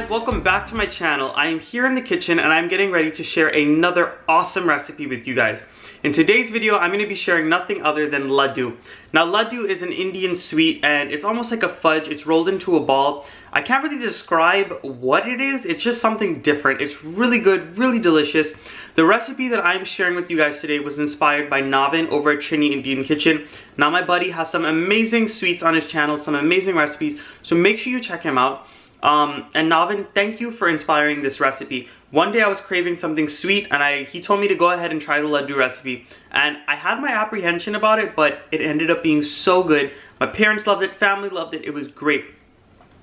guys, welcome back to my channel. I am here in the kitchen and I'm getting ready to share another awesome recipe with you guys. In today's video, I'm going to be sharing nothing other than ladoo. Now ladoo is an Indian sweet and it's almost like a fudge. It's rolled into a ball. I can't really describe what it is. It's just something different. It's really good, really delicious. The recipe that I'm sharing with you guys today was inspired by Navin over at Chini Indian Kitchen. Now my buddy has some amazing sweets on his channel, some amazing recipes, so make sure you check him out. And Navin, thank you for inspiring this recipe. One day I was craving something sweet and he told me to go ahead and try the ladoo recipe. And I had my apprehension about it, but it ended up being so good. My parents loved it, family loved it, it was great.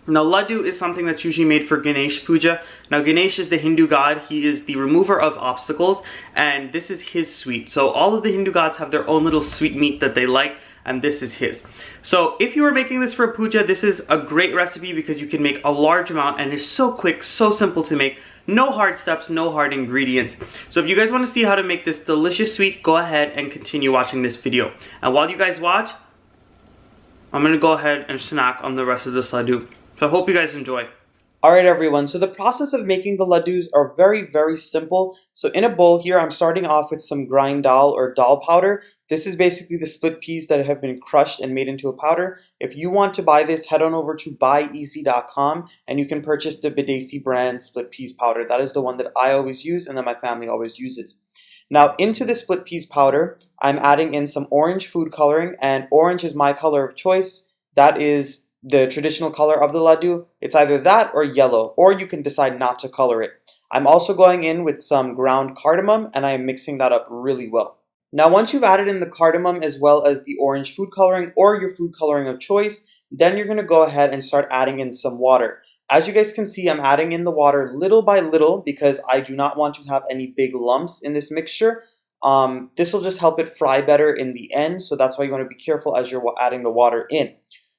Now ladoo is something that's usually made for Ganesh Puja. Now Ganesh is the Hindu god, he is the remover of obstacles, and this is his sweet. So all of the Hindu gods have their own little sweet meat that they like, and this is his. So if you are making this for a puja, this is a great recipe because you can make a large amount and it's so quick, so simple to make. No hard steps, no hard ingredients. So if you guys want to see how to make this delicious sweet, go ahead and continue watching this video. And while you guys watch, I'm going to go ahead and snack on the rest of this ladoo. So I hope you guys enjoy. Alright everyone, so the process of making the ladoos are very simple. So in a bowl here, I'm starting off with some grind dal or dal powder. This is basically the split peas that have been crushed and made into a powder. If you want to buy this, head on over to buyeasy.com and you can purchase the Bidesi brand split peas powder. That is the one that I always use and that my family always uses. Now into the split peas powder, I'm adding in some orange food coloring, and orange is my color of choice. That is the traditional color of the ladoo. It's either that or yellow, or you can decide not to color it. I'm also going in with some ground cardamom and I am mixing that up really well. Now once you've added in the cardamom as well as the orange food coloring or your food coloring of choice, then you're going to go ahead and start adding in some water. As you guys can see, I'm adding in the water little by little because I do not want to have any big lumps in this mixture. This will just help it fry better in the end, so that's why you want to be careful as you're adding the water in.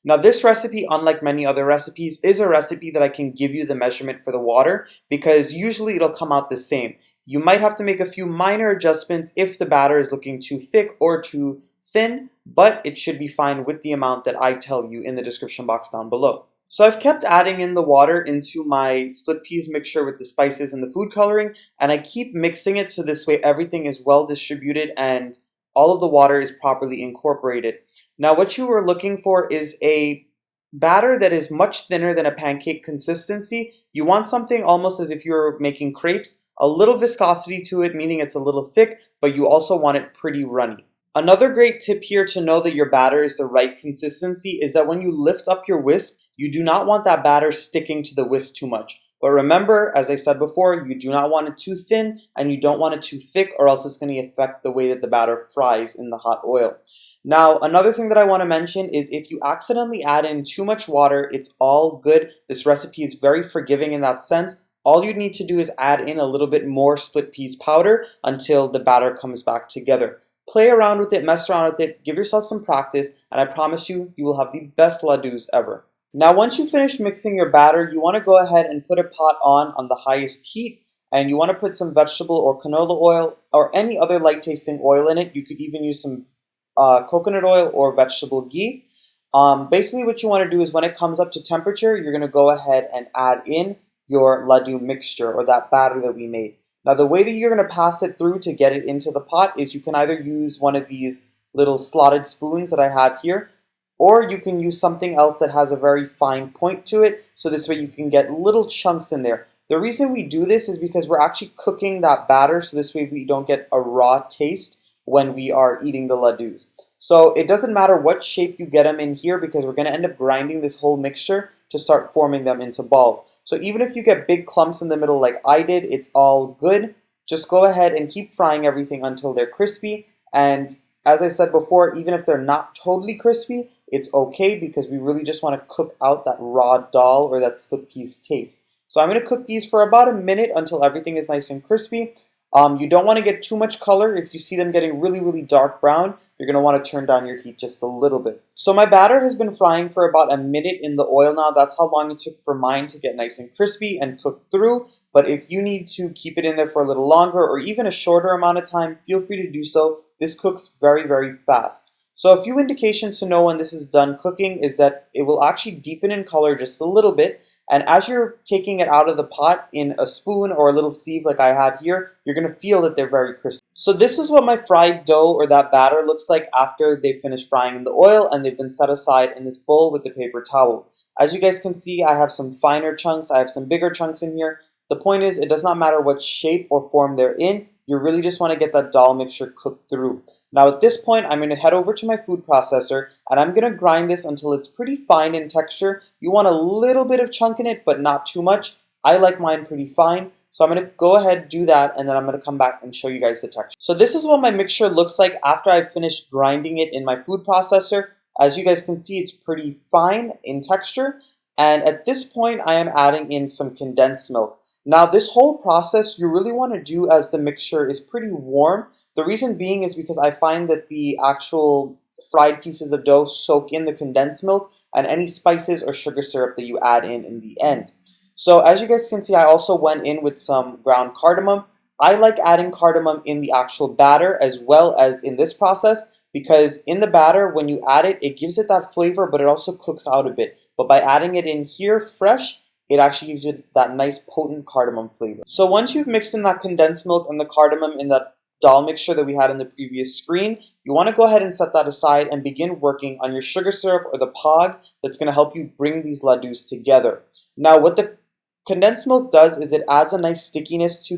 Now this recipe, unlike many other recipes, is a recipe that I can give you the measurement for the water because usually it'll come out the same. You might have to make a few minor adjustments if the batter is looking too thick or too thin, but it should be fine with the amount that I tell you in the description box down below. So I've kept adding in the water into my split peas mixture with the spices and the food coloring, and I keep mixing it so this way everything is well distributed and all of the water is properly incorporated. Now what you are looking for is a batter that is much thinner than a pancake consistency. You want something almost as if you're making crepes, a little viscosity to it, meaning it's a little thick, but you also want it pretty runny. Another great tip here to know that your batter is the right consistency is that when you lift up your whisk, you do not want that batter sticking to the whisk too much. But remember, as I said before, you do not want it too thin and you don't want it too thick, or else it's going to affect the way that the batter fries in the hot oil. Now, another thing that I want to mention is if you accidentally add in too much water, it's all good. This recipe is very forgiving in that sense. All you need to do is add in a little bit more split peas powder until the batter comes back together. Play around with it, mess around with it, give yourself some practice, and I promise you, you will have the best ladoos ever. Now once you finish mixing your batter, you want to go ahead and put a pot on the highest heat, and you want to put some vegetable or canola oil or any other light tasting oil in it. You could even use some coconut oil or vegetable ghee. Basically what you want to do is when it comes up to temperature, you're going to go ahead and add in your ladoo mixture or that batter that we made. Now the way that you're going to pass it through to get it into the pot is you can either use one of these little slotted spoons that I have here, or you can use something else that has a very fine point to it, so this way you can get little chunks in there. The reason we do this is because we're actually cooking that batter, so this way we don't get a raw taste when we are eating the ladoos. So it doesn't matter what shape you get them in here because we're going to end up grinding this whole mixture to start forming them into balls. So even if you get big clumps in the middle like I did, it's all good. Just go ahead and keep frying everything until they're crispy. And as I said before, even if they're not totally crispy, it's okay because we really just want to cook out that raw dal or that split peas taste. So I'm going to cook these for about a minute until everything is nice and crispy. You don't want to get too much color. If you see them getting really dark brown, you're going to want to turn down your heat just a little bit. So my batter has been frying for about a minute in the oil now. That's how long it took for mine to get nice and crispy and cooked through. But if you need to keep it in there for a little longer or even a shorter amount of time, feel free to do so. This cooks very fast. So a few indications to know when this is done cooking is that it will actually deepen in color just a little bit. And as you're taking it out of the pot in a spoon or a little sieve like I have here, you're going to feel that they're very crispy. So this is what my fried dough or that batter looks like after they finish frying in the oil and they've been set aside in this bowl with the paper towels. As you guys can see, I have some finer chunks, I have some bigger chunks in here. The point is, it does not matter what shape or form they're in, you really just want to get that dal mixture cooked through. Now at this point, I'm going to head over to my food processor and I'm going to grind this until it's pretty fine in texture. You want a little bit of chunk in it, but not too much. I like mine pretty fine. So I'm going to go ahead and do that, and then I'm going to come back and show you guys the texture. So this is what my mixture looks like after I've finished grinding it in my food processor. As you guys can see, it's pretty fine in texture. And at this point, I am adding in some condensed milk. Now this whole process you really want to do as the mixture is pretty warm. The reason being is because I find that the actual fried pieces of dough soak in the condensed milk and any spices or sugar syrup that you add in the end. So as you guys can see, I also went in with some ground cardamom. I like adding cardamom in the actual batter as well as in this process because in the batter, when you add it, it gives it that flavor, but it also cooks out a bit. But by adding it in here fresh, it actually gives you that nice potent cardamom flavor. So once you've mixed in that condensed milk and the cardamom in that dal mixture that we had in the previous screen, you want to go ahead and set that aside and begin working on your sugar syrup or the pag that's going to help you bring these ladus together. Now what the condensed milk does is it adds a nice stickiness to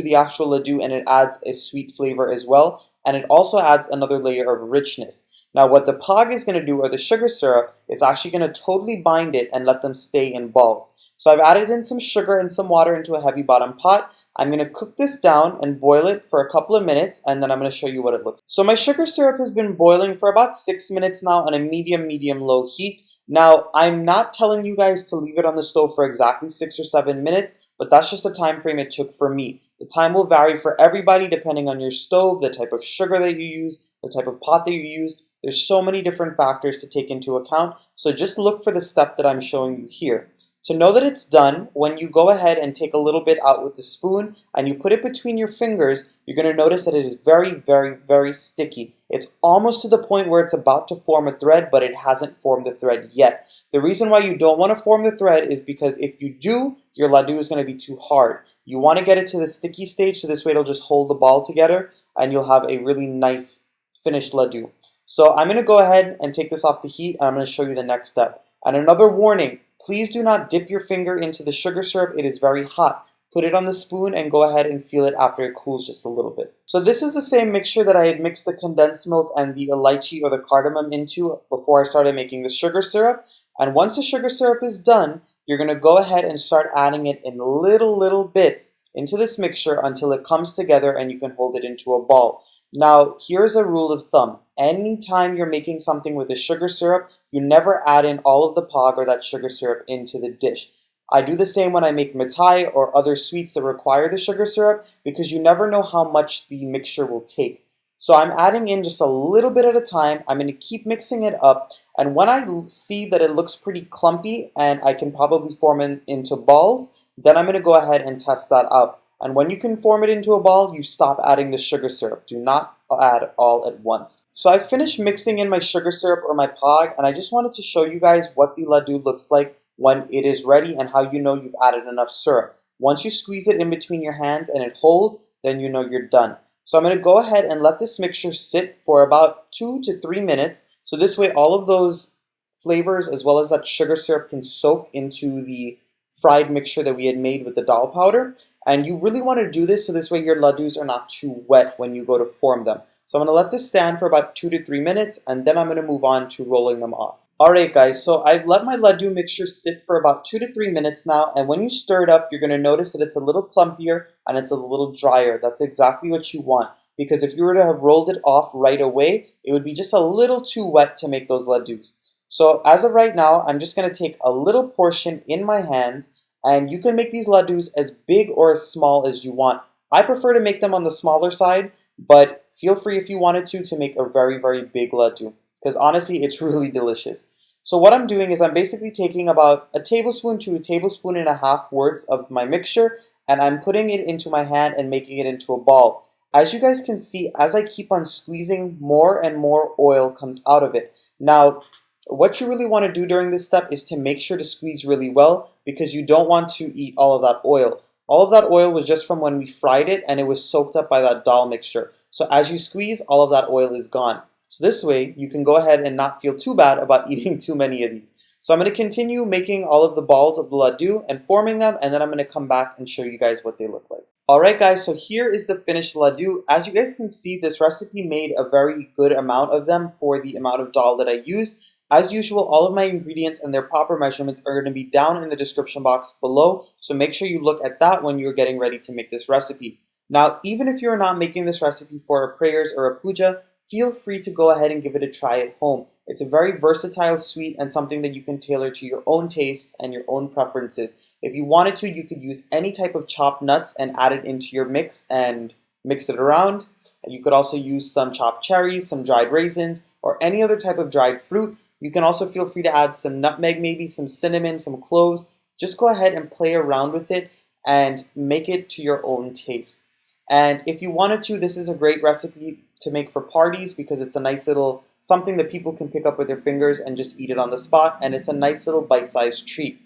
the actual laddu, and it adds a sweet flavor as well, and it also adds another layer of richness. Now what the pag is going to do, or the sugar syrup, it's actually going to totally bind it and let them stay in balls. So I've added in some sugar and some water into a heavy bottom pot. I'm going to cook this down and boil it for a couple of minutes, and then I'm going to show you what it looks like. So my sugar syrup has been boiling for about 6 minutes now on a medium-low heat. Now, I'm not telling you guys to leave it on the stove for exactly 6 or 7 minutes, but that's just the time frame it took for me. The time will vary for everybody depending on your stove, the type of sugar that you use, the type of pot that you used. There's so many different factors to take into account, so just look for the step that I'm showing you here. To know that it's done, when you go ahead and take a little bit out with the spoon and you put it between your fingers, you're going to notice that it is very sticky. It's almost to the point where it's about to form a thread, but it hasn't formed the thread yet. The reason why you don't want to form the thread is because if you do, your laddu is going to be too hard. You want to get it to the sticky stage, so this way it'll just hold the ball together and you'll have a really nice finished laddu. So I'm going to go ahead and take this off the heat, and I'm going to show you the next step. And another warning, please do not dip your finger into the sugar syrup. It is very hot. Put it on the spoon and go ahead and feel it after it cools just a little bit. So this is the same mixture that I had mixed the condensed milk and the elaichi or the cardamom into before I started making the sugar syrup. And once the sugar syrup is done, you're going to go ahead and start adding it in little bits into this mixture until it comes together and you can hold it into a ball. Now, here's a rule of thumb. Anytime you're making something with the sugar syrup, you never add in all of the pag or that sugar syrup into the dish. I do the same when I make mithai or other sweets that require the sugar syrup because you never know how much the mixture will take. So I'm adding in just a little bit at a time. I'm going to keep mixing it up, and when I see that it looks pretty clumpy and I can probably form it into balls, then I'm going to go ahead and test that out. And when you can form it into a ball, you stop adding the sugar syrup. Do not add all at once. So I finished mixing in my sugar syrup or my pag, and I just wanted to show you guys what the laddu looks like when it is ready and how you know you've added enough syrup. Once you squeeze it in between your hands and it holds, then you know you're done. So I'm going to go ahead and let this mixture sit for about 2 to 3 minutes. So this way all of those flavors as well as that sugar syrup can soak into the fried mixture that we had made with the dal powder. And you really want to do this so this way your laddus are not too wet when you go to form them. So I'm going to let this stand for about 2 to 3 minutes, and then I'm going to move on to rolling them off. Alright guys, so I've let my laddu mixture sit for about 2 to 3 minutes now, and when you stir it up, you're going to notice that it's a little clumpier and it's a little drier. That's exactly what you want, because if you were to have rolled it off right away, it would be just a little too wet to make those laddus. So as of right now, I'm just going to take a little portion in my hands, and you can make these laddus as big or as small as you want. I prefer to make them on the smaller side, but feel free if you wanted to make a very big laddu, because honestly, it's really delicious. So what I'm doing is I'm basically taking about a tablespoon to a tablespoon and a half worth of my mixture, and I'm putting it into my hand and making it into a ball. As you guys can see, as I keep on squeezing, more and more oil comes out of it. Now, what you really want to do during this step is to make sure to squeeze really well. because you don't want to eat all of that oil. All of that oil was just from when we fried it and it was soaked up by that dal mixture. So as you squeeze, all of that oil is gone. So this way, you can go ahead and not feel too bad about eating too many of these. So I'm going to continue making all of the balls of the laddu and forming them, and then I'm going to come back and show you guys what they look like. Alright guys, so here is the finished laddu. As you guys can see, this recipe made a very good amount of them for the amount of dal that I used. As usual, all of my ingredients and their proper measurements are going to be down in the description box below, so make sure you look at that when you're getting ready to make this recipe. Now, even if you're not making this recipe for a prayers or a puja, feel free to go ahead and give it a try at home. It's a very versatile sweet and something that you can tailor to your own tastes and your own preferences. If you wanted to, you could use any type of chopped nuts and add it into your mix and mix it around. And you could also use some chopped cherries, some dried raisins, or any other type of dried fruit. You can also feel free to add some nutmeg, maybe some cinnamon, some cloves. Just go ahead and play around with it and make it to your own taste. And if you wanted to, this is a great recipe to make for parties because it's a nice little something that people can pick up with their fingers and just eat it on the spot, and it's a nice little bite-sized treat.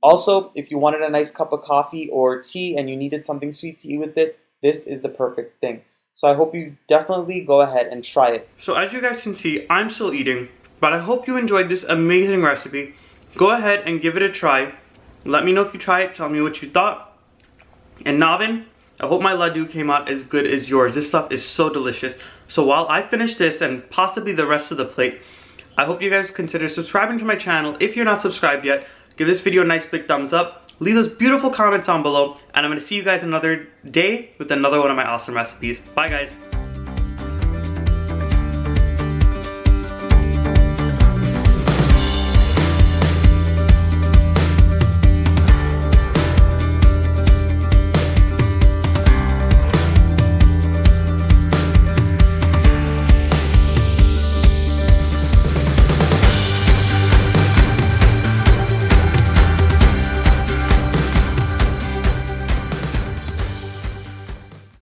Also, if you wanted a nice cup of coffee or tea and you needed something sweet to eat with it, this is the perfect thing. So I hope you definitely go ahead and try it. So as you guys can see, I'm still eating, but I hope you enjoyed this amazing recipe. Go ahead and give it a try. Let me know if you try it, tell me what you thought. And Navin, I hope my laddu came out as good as yours. This stuff is so delicious. So while I finish this and possibly the rest of the plate, I hope you guys consider subscribing to my channel. If you're not subscribed yet, give this video a nice big thumbs up. Leave those beautiful comments down below. And I'm going to see you guys another day with another one of my awesome recipes. Bye guys.